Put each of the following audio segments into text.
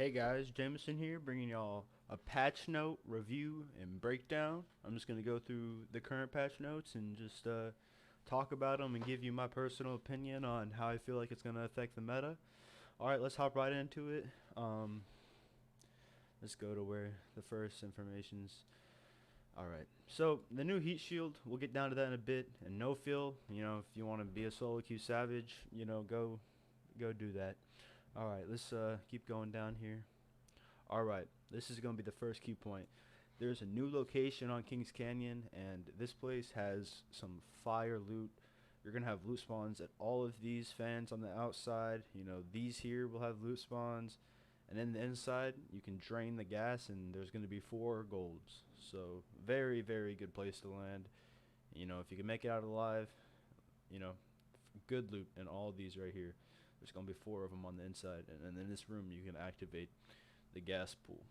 Hey guys, Jameson here, bringing y'all a patch note review and breakdown. I'm just gonna go through the current patch notes and just talk about them and give you my personal opinion on how I feel like it's gonna affect the meta. All right, let's hop right into it. Let's go to where the first information's. All right, so the new heat shield, we'll get down to that in a bit. And no fill, if you want to be a solo queue savage, go do that. All right, let's keep going down here. Alright, this is going to be the first key point. There's a new location on Kings Canyon, and this place has some fire loot. You're going to have loot spawns at all of these fans on the outside. These here will have loot spawns. And then the inside, you can drain the gas, and there's going to be 4 golds. So, very, very good place to land. If you can make it out alive, you know, good loot in all of these right here. There's going to be 4 of them on the inside. And in this room, you can activate the gas pool.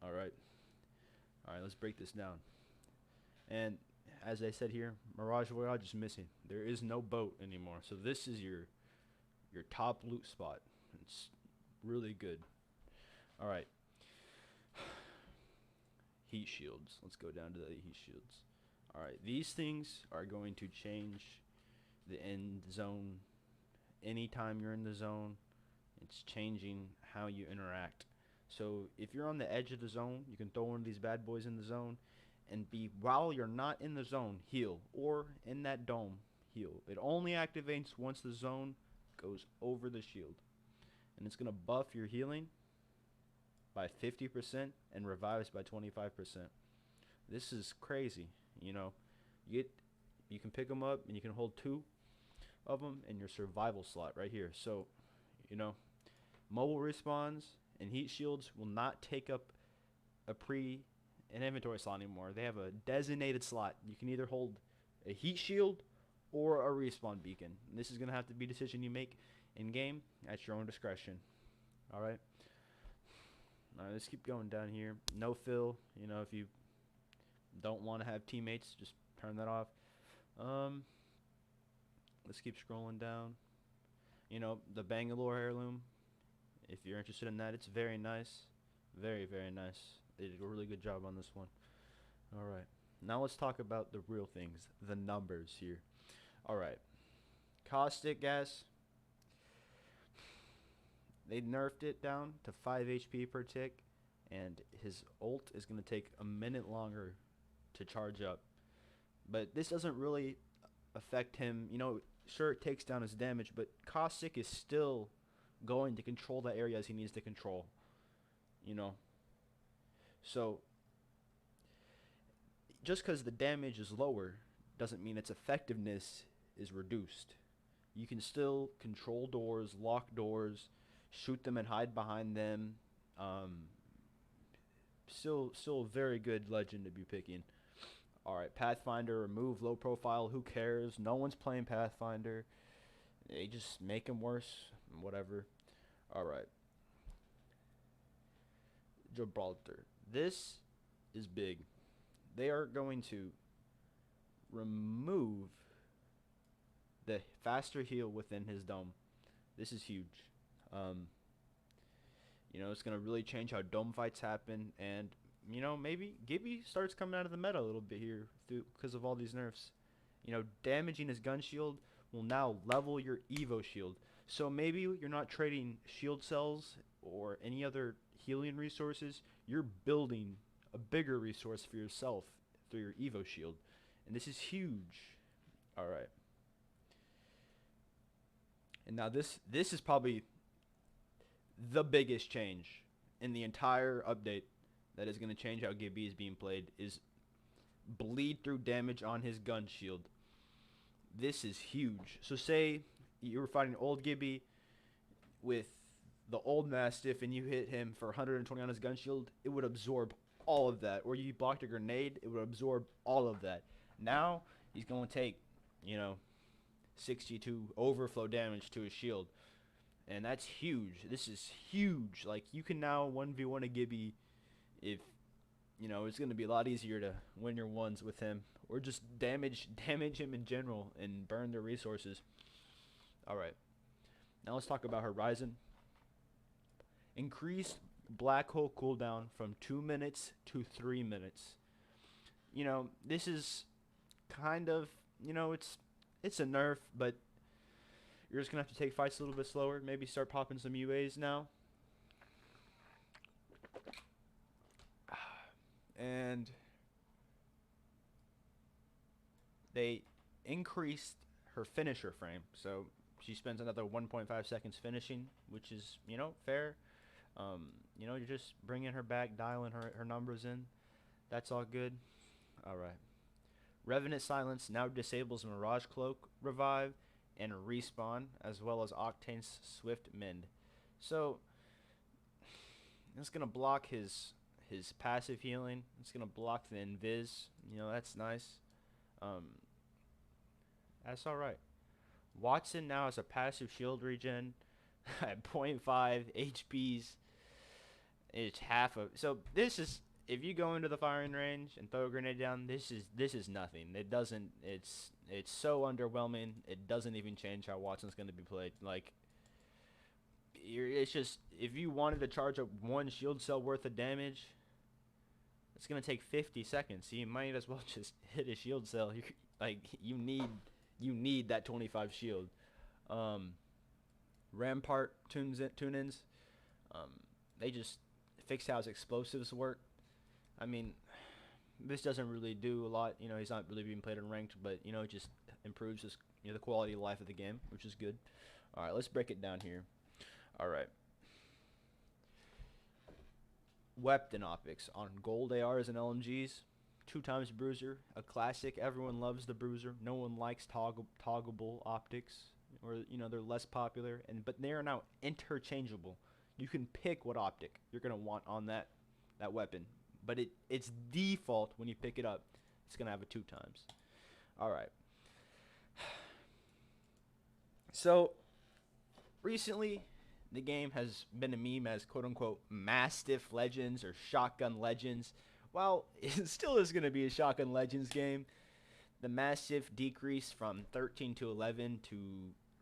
Alright. Alright, let's break this down. And as I said here, Mirage Voyage is missing. There is no boat anymore. So this is your top loot spot. It's really good. Alright. Heat shields. Let's go down to the heat shields. Alright, these things are going to change the end zone anytime you're in the zone. It's changing how you interact. So if you're on the edge of the zone, you can throw one of these bad boys in the zone and while you're not in the zone, heal. Or in that dome, heal. It only activates once the zone goes over the shield. And it's going to buff your healing by 50% and revives by 25%. This is crazy. You can pick them up and you can hold 2 of them in your survival slot right here. So, mobile respawns and heat shields will not take up an inventory slot anymore. They have a designated slot. You can either hold a heat shield or a respawn beacon. And this is going to have to be a decision you make in game at your own discretion. Alright, let's keep going down here. No fill. If you don't want to have teammates, just turn that off. Let's keep scrolling down. The Bangalore heirloom. If you're interested in that, it's very nice. Very, very nice. They did a really good job on this one. Alright. Now let's talk about the real things. The numbers here. Alright. Caustic gas. They nerfed it down to 5 HP per tick. And his ult is going to take a minute longer to charge up. But this doesn't really affect him. Sure, it takes down his damage, but Caustic is still going to control the areas he needs to control. So just because the damage is lower doesn't mean its effectiveness is reduced. You can still control doors, lock doors, shoot them and hide behind them. Still a very good legend to be picking. Alright, Pathfinder, remove low profile, who cares? No one's playing Pathfinder. They just make him worse, whatever. Alright. Gibraltar. This is big. They are going to remove the faster heal within his dome. This is huge. It's going to really change how dome fights happen, and maybe Gibby starts coming out of the meta a little bit here because of all these nerfs. Damaging his gun shield will now level your Evo shield. So maybe you're not trading shield cells or any other healing resources. You're building a bigger resource for yourself through your Evo shield. And this is huge. Alright. And now this is probably the biggest change in the entire update that is going to change how Gibby is being played is bleed through damage on his gun shield. This is huge. So say you were fighting old Gibby with the old Mastiff and you hit him for 120 on his gun shield, it would absorb all of that. Or you blocked a grenade, it would absorb all of that. Now he's going to take, 62 overflow damage to his shield. And that's huge. This is huge. Like, you can now 1v1 a Gibby if, it's going to be a lot easier to win your ones with him. Or just damage him in general and burn their resources. Alright. Now let's talk about Horizon. Increase black hole cooldown from 2 minutes to 3 minutes. This is kind of, it's a nerf, but you're just going to have to take fights a little bit slower. Maybe start popping some UAs now. And they increased her finisher frame. So she spends another 1.5 seconds finishing, which is, fair. You're just bringing her back, dialing her numbers in. That's all good. All right. Revenant Silence now disables Mirage Cloak Revive and Respawn, as well as Octane's Swift Mend. So it's gonna block his passive healing. It's gonna block the invis. That's nice. That's all right. Watson now has a passive shield regen at 0.5 HPs. It's half of. So this is, if you go into the firing range and throw a grenade down, this is nothing. It doesn't. It's so underwhelming. It doesn't even change how Watson's going to be played. Like, it's just, if you wanted to charge up one shield cell worth of damage, it's going to take 50 seconds. So you might as well just hit a shield cell. You need that 25 shield. Rampart tune-ins. They just fixed how his explosives work. I mean, this doesn't really do a lot. He's not really being played in ranked, but it just improves the quality of life of the game, which is good. All right, let's break it down here. All right. Weapon optics on gold ARs and LMGs. 2x bruiser, a classic. Everyone loves the bruiser. No one likes toggleable optics, or they're less popular, but they are now interchangeable. You can pick what optic you're gonna want on that weapon, but it's default when you pick it up. It's gonna have a 2x. All right. So recently, the game has been a meme as quote unquote Mastiff Legends or Shotgun Legends. Well, it still is gonna be a Shotgun Legends game. The Mastiff decreased from 13 to 11 to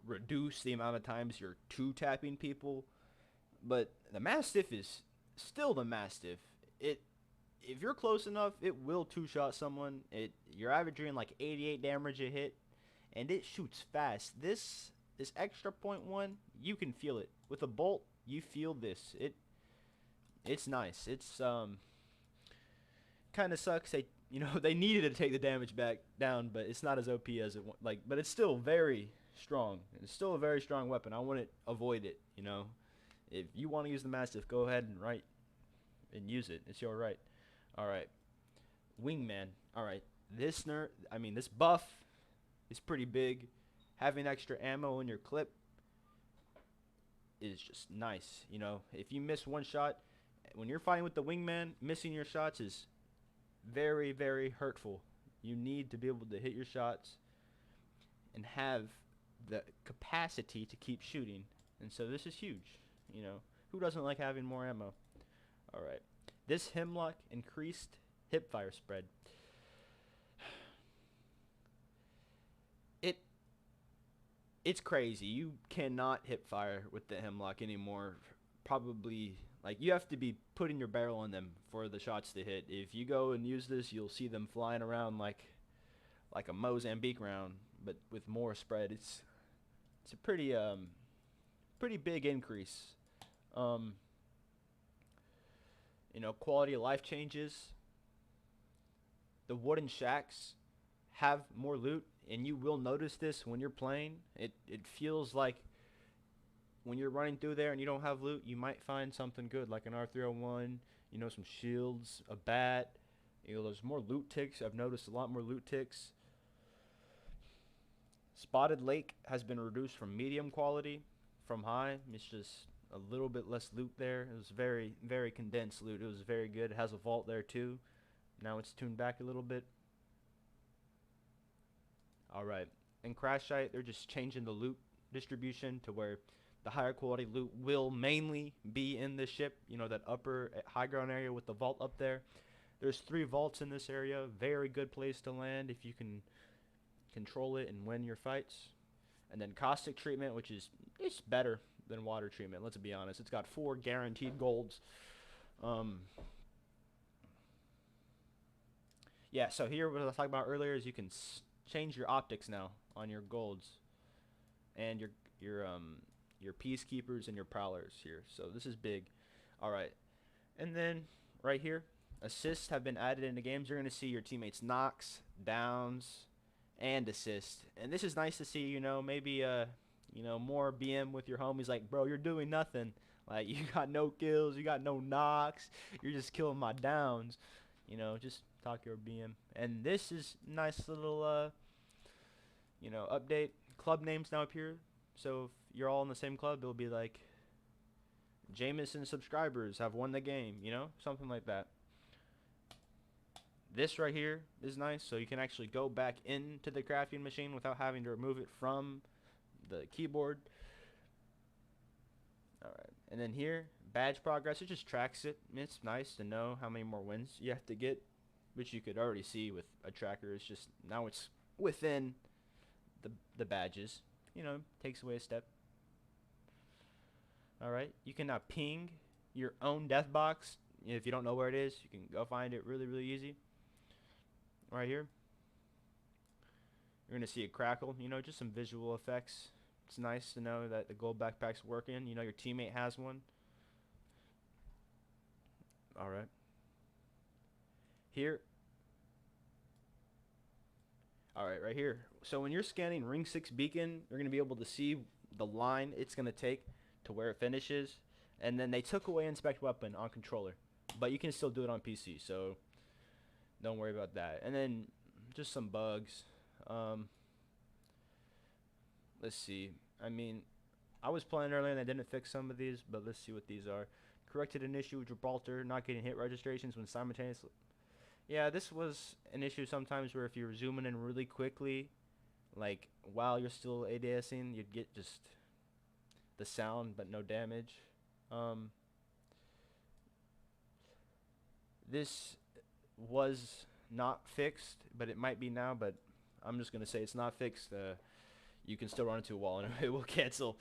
reduce the amount of times you're 2-tapping people. But the Mastiff is still the Mastiff. If you're close enough, it will 2-shot someone. You're averaging like 88 damage a hit, and it shoots fast. This extra 0.1, you can feel it. With a bolt, you feel this. It's nice. It's kind of sucks. They needed to take the damage back down, but it's not as OP as but it's still very strong. It's still a very strong weapon. I wouldn't avoid it. If you want to use the Mastiff, go ahead and use it. It's your right. All right. Wingman. All right. This buff is pretty big. Having extra ammo in your clip is just nice. If you miss one shot, when you're fighting with the Wingman, missing your shots is very, very hurtful. You need to be able to hit your shots and have the capacity to keep shooting. And so this is huge. Who doesn't like having more ammo? All right. This Hemlock increased hipfire spread. It's crazy. You cannot hipfire with the Hemlock anymore. Probably, you have to be putting your barrel on them for the shots to hit. If you go and use this, you'll see them flying around like a Mozambique round, but with more spread. It's a pretty big increase. Quality of life changes. The wooden shacks have more loot, and you will notice this when you're playing. It feels like when you're running through there and you don't have loot, you might find something good, like an R301, some shields, a bat. There's more loot ticks. I've noticed a lot more loot ticks. Spotted Lake has been reduced from medium quality from high. It's just a little bit less loot there. It was very, very condensed loot. It was very good. It has a vault there too. Now it's tuned back a little bit. Alright. In Crashite, they're just changing the loot distribution to where the higher quality loot will mainly be in the ship. That upper high ground area with the vault up there. There's 3 vaults in this area. Very good place to land if you can control it and win your fights. And then Caustic treatment, which is, it's better than water treatment, let's be honest. It's got 4 guaranteed golds. Um, yeah. So here, what I was talking about earlier is you can change your optics now on your golds and your peacekeepers and your prowlers here. So this is big. All right, and then right here, assists have been added into games. You're gonna see your teammates knocks, downs, and assist. And this is nice to see. Maybe more BM with your homies. Like, bro, you're doing nothing. Like, you got no kills, you got no knocks, you're just killing my downs. Just talk your BM. And this is nice little update. Club names now appear. So if you're all in the same club, it'll be like Jameson subscribers have won the game, something like that. This right here is nice, so you can actually go back into the crafting machine without having to remove it from the keyboard. Alright, and then here, badge progress, it just tracks it. It's nice to know how many more wins you have to get, which you could already see with a tracker. It's just, now it's within the badges. Takes away a step. Alright, you can now ping your own death box. If you don't know where it is, you can go find it really, really easy. Right here, you're going to see a crackle, just some visual effects. It's nice to know that the gold backpack's working. Your teammate has one. Alright. Here. Alright, right here. So when you're scanning Ring 6 Beacon, you're going to be able to see the line it's going to take to where it finishes. And then they took away Inspect Weapon on controller. But you can still do it on PC, so don't worry about that. And then just some bugs. Let's see. I was playing earlier and I didn't fix some of these, but let's see what these are. Corrected an issue with Gibraltar not getting hit registrations when simultaneously. Yeah, this was an issue sometimes where if you're zooming in really quickly, like while you're still ADSing, you'd get just the sound but no damage. This was not fixed, but it might be now, but I'm just gonna say it's not fixed. You can still run into a wall and it will cancel.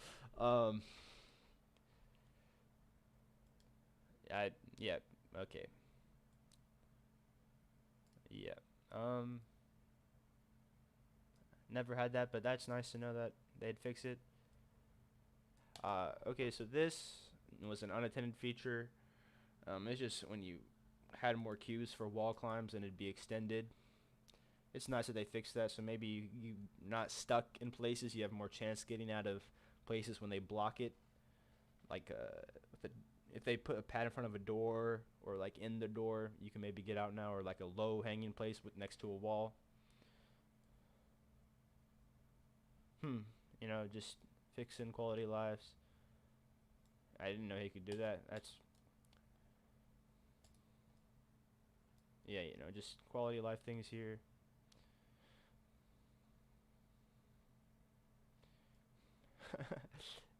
Yeah, okay. Yeah. Never had that, but that's nice to know that they'd fix it. Okay, so this was an unattended feature. It's just when you had more queues for wall climbs and it'd be extended. It's nice that they fixed that, so maybe you're not stuck in places. You have more chance getting out of places when they block it. Like if they put a pad in front of a door or like in the door, you can maybe get out now, or like a low hanging place next to a wall. Just fixing quality lives. I didn't know he could do that. Yeah, just quality of life things here.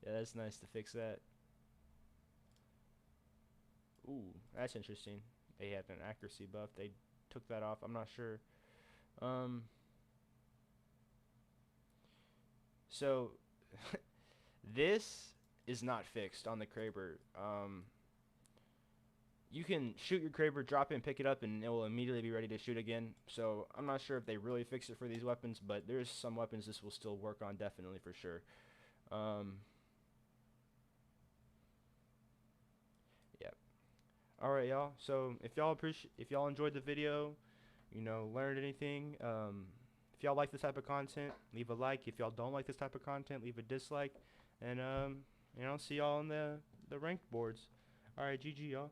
Yeah, that's nice to fix that. Ooh, that's interesting. They had an accuracy buff. They took that off. I'm not sure. So this is not fixed on the Kraber. You can shoot your Kraber, drop it, and pick it up, and it will immediately be ready to shoot again. So I'm not sure if they really fixed it for these weapons, but there's some weapons this will still work on, definitely, for sure. Yeah. All right, y'all. So if y'all enjoyed the video, learned anything, if y'all like this type of content, leave a like. If y'all don't like this type of content, leave a dislike. And see y'all on the ranked boards. All right, GG, y'all.